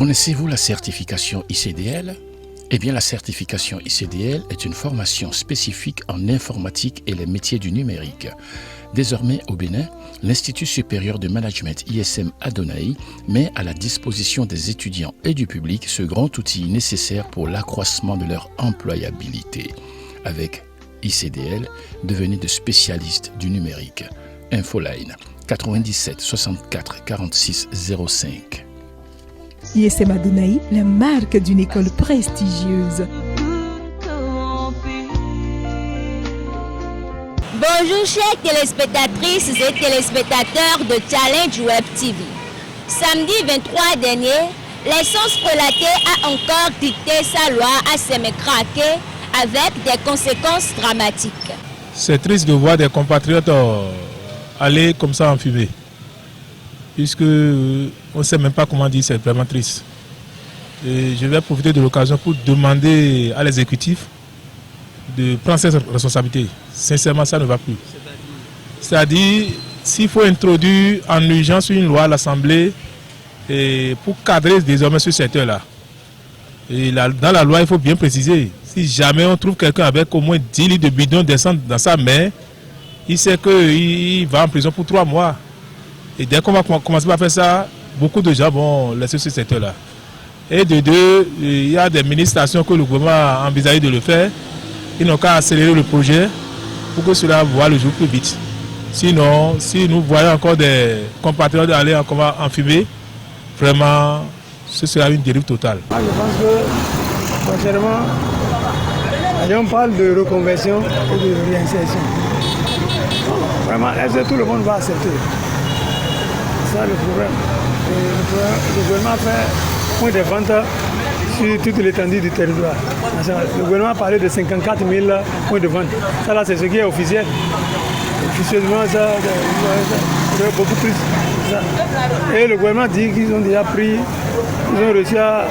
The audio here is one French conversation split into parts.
Connaissez-vous la certification ICDL ? Eh bien, la certification ICDL est une formation spécifique en informatique et les métiers du numérique. Désormais, au Bénin, l'Institut supérieur de management ISM Adonai met à la disposition des étudiants et du public ce grand outil nécessaire pour l'accroissement de leur employabilité. Avec ICDL, devenez de spécialistes du numérique. Infoline 97 64 46 05. ISM Adonai, la marque d'une école prestigieuse. Bonjour chers téléspectatrices et téléspectateurs de Challenge Web TV. Samedi 23 dernier, l'essence relatée a encore dicté sa loi à Sémécraqué avec des conséquences dramatiques. C'est triste de voir des compatriotes aller comme ça en fumée. Puisque on ne sait même pas comment dire, c'est vraiment triste. Et je vais profiter de l'occasion pour demander à l'exécutif de prendre ses responsabilités. Sincèrement, ça ne va plus. C'est-à-dire, s'il faut introduire en urgence une loi à l'Assemblée pour cadrer désormais ce secteur-là. Et dans la loi, il faut bien préciser, si jamais on trouve quelqu'un avec au moins 10 litres de bidon descendre dans sa main, il sait qu'il va en prison pour 3 mois. Et dès qu'on va commencer à faire ça, beaucoup de gens vont laisser ce secteur-là. Et de deux, il y a des ministrations que le gouvernement a envisagé de le faire. Ils n'ont qu'à accélérer le projet pour que cela voit le jour plus vite. Sinon, si nous voyons encore des compatriotes aller en fumée, vraiment, ce sera une dérive totale. Je pense que, sincèrement, on parle de reconversion et de réinsertion. Vraiment, est-ce que tout le monde va accepter? C'est ça le problème. Le gouvernement fait point de vente sur toute l'étendue du territoire. Le gouvernement a parlé de 54 000 points de vente. Ça là, c'est ce qui est officiel. Officieusement, ça beaucoup plus. Ça. Et le gouvernement dit qu'ils ont déjà pris, ils ont réussi à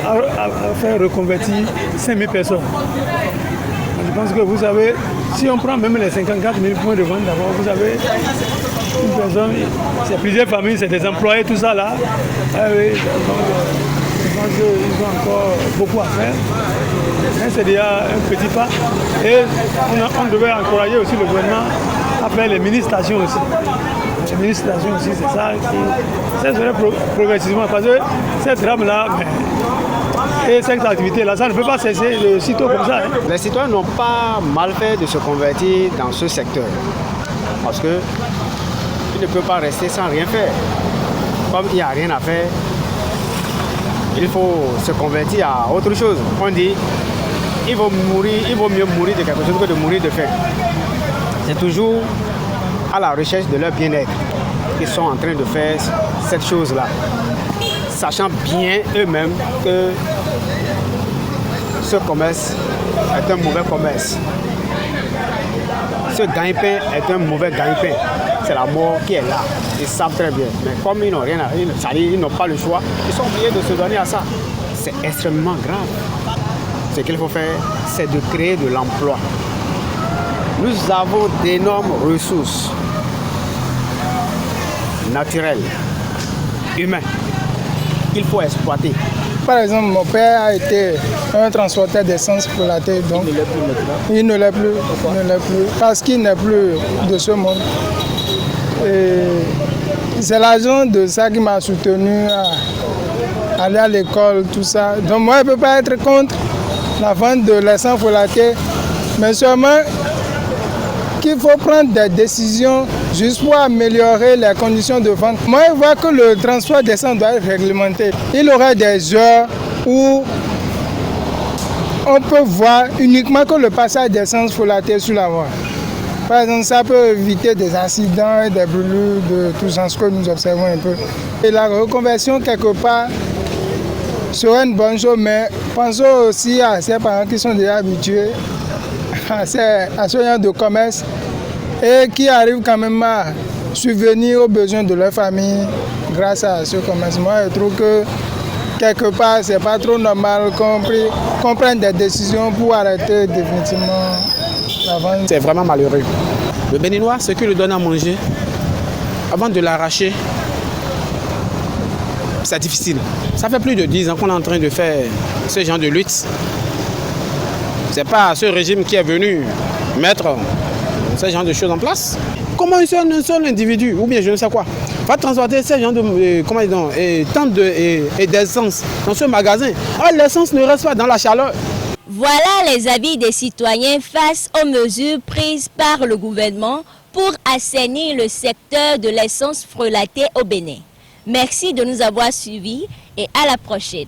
faire reconvertir 5 000 personnes. Je pense que vous savez, si on prend même les 54 000 points de vente d'abord, vous savez, une personne, c'est plusieurs familles, c'est des employés, tout ça là. Ah oui, donc, je pense qu'ils ont encore beaucoup à faire. Mais c'est déjà un petit pas. Et on devait encourager aussi le gouvernement à faire les mini-stations aussi. Les mini-stations aussi, c'est ça qui. Ça serait progressivement. Parce que cette drame-là, et cette activité-là, ça ne peut pas cesser de sitôt comme ça. Hein. Les citoyens n'ont pas mal fait de se convertir dans ce secteur. Parce qu'ils ne peuvent pas rester sans rien faire. Comme il n'y a rien à faire, il faut se convertir à autre chose. On dit, il vaut mieux mourir de quelque chose que de mourir de faim. C'est toujours à la recherche de leur bien-être qu'ils sont en train de faire cette chose-là. Sachant bien eux-mêmes que ce commerce est un mauvais commerce. Ce gagne-pain est un mauvais gagne-pain. C'est la mort qui est là. Ils savent très bien. Mais comme ils n'ont rien à ils n'ont pas le choix, ils sont obligés de se donner à ça. C'est extrêmement grave. Ce qu'il faut faire, c'est de créer de l'emploi. Nous avons d'énormes ressources naturelles, humaines, qu'il faut exploiter. Par exemple, mon père a été un transporteur d'essence pour la terre, donc il ne l'est plus. Il ne l'est plus parce qu'il n'est plus de ce monde. Et c'est la raison de ça qui m'a soutenu à aller à l'école, tout ça. Donc moi, je ne peux pas être contre la vente de l'essence pour la terre, mais seulement qu'il faut prendre des décisions juste pour améliorer les conditions de vente. Moi, je vois que le transport d'essence doit être réglementé. Il y aurait des heures où on peut voir uniquement que le passage d'essence faut la terre sur la voie. Par exemple, ça peut éviter des accidents et des brûlures de tout ça, ce que nous observons un peu. Et la reconversion, quelque part, serait une bonne chose, mais pensons aussi à ces parents qui sont déjà habitués à ce genre de commerce et qui arrivent quand même à subvenir aux besoins de leur famille grâce à ce commerce. Moi, je trouve que quelque part, c'est pas trop normal qu'on prenne des décisions pour arrêter définitivement la vente. C'est vraiment malheureux. Le Béninois, ce qu'il lui donne à manger, avant de l'arracher, c'est difficile. Ça fait plus de 10 ans qu'on est en train de faire ce genre de lutte. C'est pas ce régime qui est venu mettre ce genre de choses en place. Comment un seul individu, ou bien je ne sais quoi, va transporter ce genre de d'essence dans ce magasin? L'essence ne reste pas dans la chaleur. Voilà les avis des citoyens face aux mesures prises par le gouvernement pour assainir le secteur de l'essence frelatée au Bénin. Merci de nous avoir suivis et à la prochaine.